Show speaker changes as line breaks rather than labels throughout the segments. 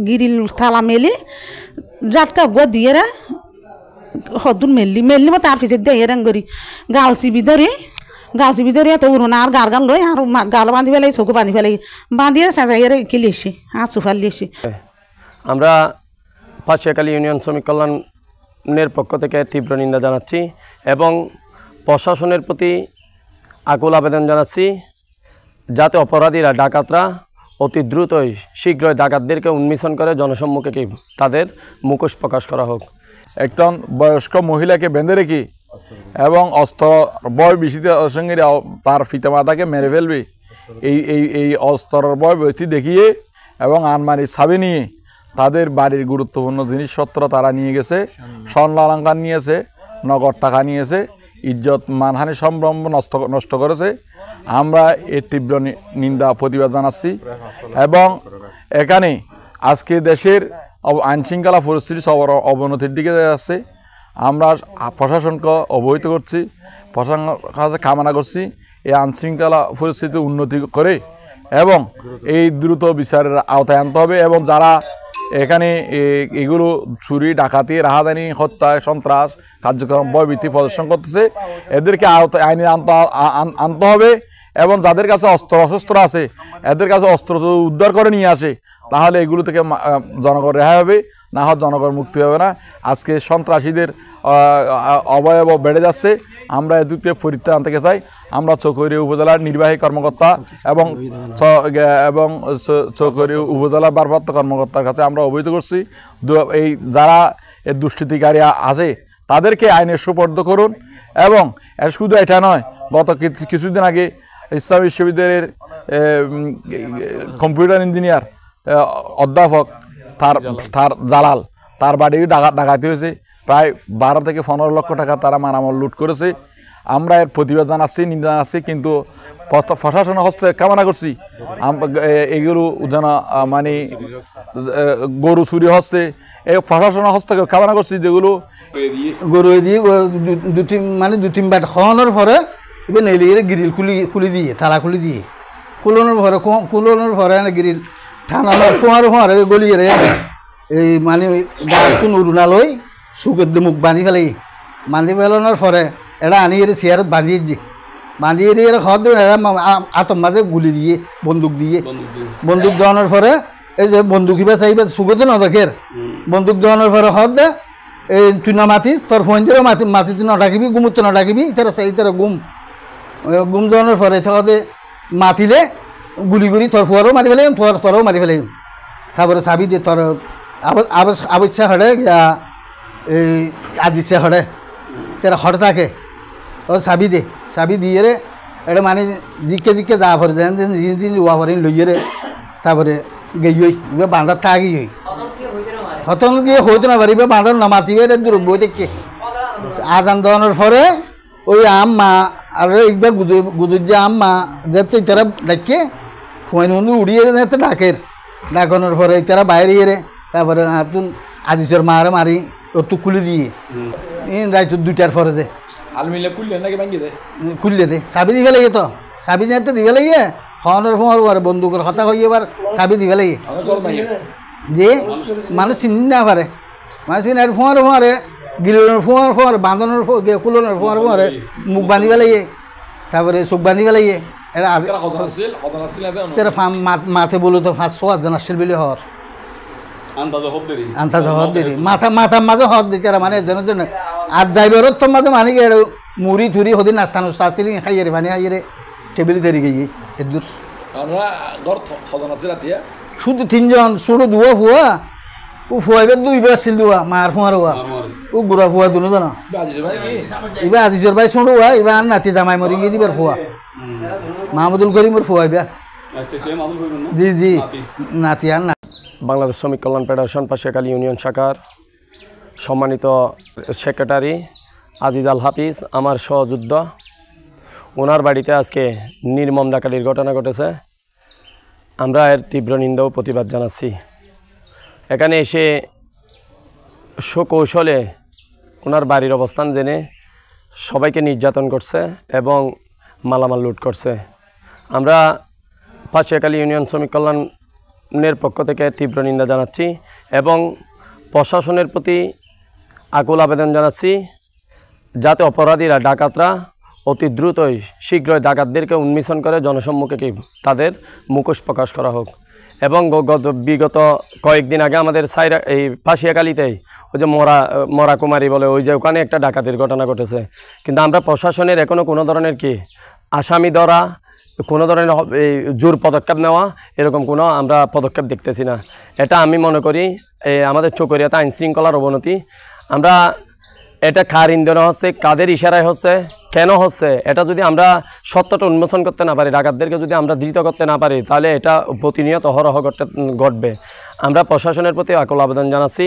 গিরিল থালা মেলি জাটকা গুয়া দিয়ে রে হদুন মেললি মতো আর পিছিয়ে দিয়ে করি গাল চিবি ধরে এত উড়ুন আর গাল গাল লই আর গাল বাঁধি ফেলাই চকু বাঁধি ফেলাই বাঁধিয়ে চেঁচাইয়ের কিলি এসি আর চুফালি এসি।
আমরা পাঁচশিয়াখালী ইউনিয়ন শ্রমিক কল্যাণের পক্ষ থেকে তীব্র নিন্দা জানাচ্ছি এবং প্রশাসনের প্রতি আকুল আবেদন জানাচ্ছি যাতে অপরাধীরা ডাকাতরা অতি দ্রুতই শীঘ্রই ডাকাতদেরকে উন্মোচন করে জনসম্মুখে তাদের মুখোশ প্রকাশ করা হোক।
একজন বয়স্ক মহিলাকে বেঁধে রেখে এবং অস্ত্র বয় বেশিতে সঙ্গে তার পিতামাতাকে মেরে ফেলবে এই অস্ত্রের বয় বেশি দেখিয়ে এবং আনমারির ছাবি নিয়ে তাদের বাড়ির গুরুত্বপূর্ণ জিনিসপত্র তারা নিয়ে গেছে, স্বর্ণ অলঙ্কার নিয়েছে, নগদ টাকা নিয়েছে, ইজ্জত মানহানি সম্ভ্রম নষ্ট করেছে। আমরা এর তীব্র নিন্দা প্রতিবাদ জানাচ্ছি এবং এখানে আজকে দেশের আইনশৃঙ্খলা পরিস্থিতি সবার অবনতির দিকে যাচ্ছে। আমরা প্রশাসনকে অবহিত করছি, প্রশাসনের কাছে কামনা করছি এই আইনশৃঙ্খলা পরিস্থিতি উন্নতি করে এবং এই দ্রুত বিচারের আওতায় আনতে হবে এবং যারা এখানে এগুলো চুরি ডাকাতি রাহাদানি হত্যা সন্ত্রাস কার্যক্রম ভয়ভীতি প্রদর্শন করতেছে এদেরকে আওতায় আইনে আনতে হবে এবং যাদের কাছে অস্ত্র আছে এদের কাছে অস্ত্র উদ্ধার করে নিয়ে আসে তাহলে এগুলো থেকে জনগণ রেহাই হবে, না হয় জনগণ মুক্তি হবে না। আজকে সন্ত্রাসীদের অবয়ব বেড়ে যাচ্ছে, আমরা এদিকে পরিত্রাণ আনতে চাই। আমরা চকরিয়া উপজেলার নির্বাহী কর্মকর্তা এবং চকরিয়া উপজেলার ভারপ্রাপ্ত কর্মকর্তার কাছে আমরা অবহিত করছি এই যারা এর দুষ্কৃতিকারী আছে তাদেরকে আইনের সুপর্দ করুন এবং শুধু এটা নয়, গত কিছুদিন আগে ইসলামী বিশ্ববিদ্যালয়ের কম্পিউটার ইঞ্জিনিয়ার অধ্যাপক তার জালাল তার বাড়ি ডাকাতি হয়েছে, প্রায় 12 থেকে 15 লক্ষ টাকা তারা মারামাল লুট করেছে। আমরা এর প্রতিবাদ জানাচ্ছি, নিন্দা জানাচ্ছি, কিন্তু প্রশাসনের হস্তে কামনা করছি এগুলো যেন মানে গরু চুরি হচ্ছে এই প্রশাসনের হস্তে কামনা করছি যেগুলো
গরু দিয়ে দু তিন বাট খাওয়ানোর পরে এবার নেলিয়ে গ্রিল খুলি দিয়ে তালা খুলি দিয়ে কুলোনোর পরে গ্রিল ঠান্ডা শোয়ার পরে গলিয়ে এই মানে গাছটো উড়ুনা লই চুকের দিয়ে মুখ বাঁধি ফেলানোর পরে এটা আনি চেয়ারত বাঁধিয়ে খাওয়ার দিয়ে আতম মাঝে গুলি দিয়ে বন্দুক দেওয়ানোর পরে এই যে বন্দুক ইবা চাইবা চুকতে নদেখের বন্দুক দেওয়ানোর পরে খাওয়ার দে এই তুই না মাতিস তোর ফোন দিয়ে মাতি তুই নডাকিবি গুমুত নডাকিবি ইতারা গুম দেওয়ানোর পরে তাহলে মাতিলে গুলি করি তোর ফুয়ারও মারি ফেলাম তোরও মারি ফেলাম তারপরে চাবি দিয়ে তোর আবচ্ছা হড়ে এই আজ ইচ্ছা হড়ে তেরা হড় থাকে ও চাবি দিয়ে রে এটা মানে জিকে যা ফরে যেন লোয়া ফরে লইয়ে রে তারপরে গেই এবার বাঁধার থাকি হতন গিয়ে হইতে না পারি বাঁধার না মাতিবে বই দেখছে আজান দেওয়ানোর পরে ওই আম্মা আর একবার গুদুর যে আম্মা যেতে তারা ডাকে ফোন উড়িয়ে যেতে ডাকানোর পরে তারা বাইরে রে তারপরে আপনি আজিসের মারি ওটু খুলে দিয়ে রাইত 2টার পরে যে খুললে দে চাবি দিবে লাগে তো চাবি যেতে দিবে লাগে খাওয়ানোর ফোঁয়ার বন্দুকের হতা হয়ে এবার চাবি দিবে লাগে যে মানুষ চিনি না পারে মানুষ চিনি আর ফোঁয়ারে গিলোর ফোঁয়ার বাঁধানোর কুলোনোর ফোঁয়ারে মুখ বাঁধিবে লাগে তারপরে চোখ বাঁধিবে লাগে এটা মাথে বলো তো 500 জন আসছিল বলে হর আন্তাজা হদ দেরি মাথার মাঝে হদ দিতে মানে এজনের জন্য আর যাইবার তোর মাঝে মানে কি মুড়ি থুরি হদিন নাস্তা নুস্তা আসছিল খাইয়ে মানে খাইয়ে টেবিল দেরি গিয়ে এদূর শুধু 3 জন শুধু দুয়া ফুয়া ও ফুয়াইবার 2 বার ছিল দুয়া মার ফুয়ার হওয়া ও বুড়া ফুয়া দুনো জানা এবার আজিজর ভাই শুনো হওয়া এবার নাতি জামাই মরি গিয়ে দিবার ফুয়া মাহমুদুল করিমর ফুয়াইবা জি নাতি আর না।
বাংলাদেশ শ্রমিক কল্যাণ ফেডারেশন পাঁচশিয়াখালী ইউনিয়ন শাখার সম্মানিত সেক্রেটারি আজিজ আল হাফিজ আমার সহযোদ্ধা, ওনার বাড়িতে আজকে নির্মম ডাকাতির ঘটনা ঘটেছে। আমরা এর তীব্র নিন্দা ও প্রতিবাদ জানাচ্ছি। এখানে এসে সুকৌশলে ওনার বাড়ির অবস্থান জেনে সবাইকে নির্যাতন করছে এবং মালামাল লুট করছে। আমরা পাঁচশিয়াখালী ইউনিয়ন শ্রমিক কল্যাণ কল্যাণের পক্ষ থেকে তীব্র নিন্দা জানাচ্ছি এবং প্রশাসনের প্রতি আকুল আবেদন জানাচ্ছি যাতে অপরাধীরা ডাকাতরা অতি দ্রুতই শীঘ্রই ডাকাতদেরকে উন্মোচন করে জনসম্মুখে তাদের মুখোশ প্রকাশ করা হোক। এবং বিগত কয়েকদিন আগে আমাদের এই পাশিয়াকালীতেই ওই যে মরা কুমারী বলে ওই যে ওখানে একটা ডাকাতির ঘটনা ঘটেছে, কিন্তু আমরা প্রশাসনের এখনও কোনো ধরনের আসামি ধরা, কোনো ধরনের জোর পদক্ষেপ নেওয়া এরকম কোনো আমরা পদক্ষেপ দেখতেছি না। এটা আমি মনে করি আমাদের চকরিয়াতে আইন শৃঙ্খলার অবনতি। আমরা এটা কার ইন্ধনে হচ্ছে, কাদের ইশারায় হচ্ছে, কেন হচ্ছে, এটা যদি আমরা সত্যটা উন্মোচন করতে না পারি, ডাকাতদেরকে যদি আমরা ধৃত করতে না পারি, তাহলে এটা প্রতিনিয়ত অহরহ ঘটবে। আমরা প্রশাসনের প্রতি আকুল আবেদন জানাচ্ছি,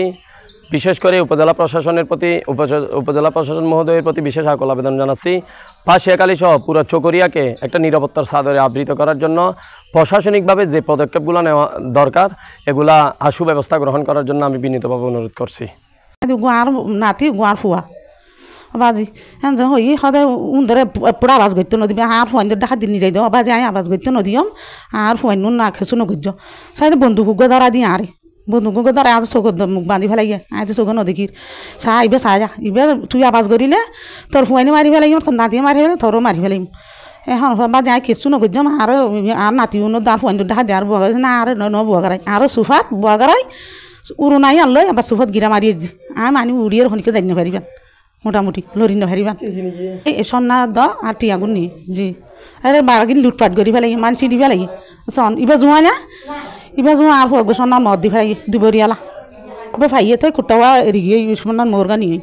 বিশেষ করে উপজেলা প্রশাসনের প্রতি উপজেলা প্রশাসন মহোদয়ের প্রতি বিশেষ আকুল আবেদন জানাচ্ছি। পাশিয়াকালী সহ পুরো চকরিয়াকে একটা নিরাপত্তার চাদরে আবৃত করার জন্য প্রশাসনিকভাবে যে পদক্ষেপগুলো নেওয়া দরকার এগুলা আশু ব্যবস্থা গ্রহণ করার জন্য আমি বিনীতভাবে অনুরোধ করছি।
গুয়ার নাতি গুয়ার ফুয়া বাজি হই সদায় উন্দরে পুরা আওয়াজ করতে নদী আর ফুয়াইন দেখা দিন যাই দেওয়া বাজি আমি আওয়াজ করতে নদীম আর ফুয়াইন না খেসু নগর্য সাইড বন্দুক ধরা দিয়ে আরে বন্দুক ধরা আজ চোখ মুখ বাঁধি ফেলাই আজ চোখ নদীকি চাহ ইবে চাই যা ইবে তুই আওয়াজ করিলে তোর ফুয়াইনি মারি ফেলাইম তোর নাতিয়ে মারি ফেলে তোরও মারি ফেলাইম এখন বাজি আই খেসু নগর্যম আর নাতি আর ফুয়াইন দেখা দিয়ে আর বুয়া না আর বুয়া গারাই আর সুফাত বুয়া গারাই উড়ো নাই আনলো আবার সুফাত গিরা মারিয়ে দি আর মানি উড়িয়ে হনিকে জানি পারিবেন মোটামুটি লরি নহারিবান এই সন্না দ আর টিয়াগুন নিয়ে জি আরে বারাগিন লুটপাট করি ফেলাই মানসি দি ফেলাই সন ইবা জুয়া না ইবা জুয়া আর সন্না মদ দি ফেলাই দুবরিয়ালা এবার ফাইয়ে তাই কুটাওয়া এড়িয়ে সন্ন্যার মোরগা নিয়ে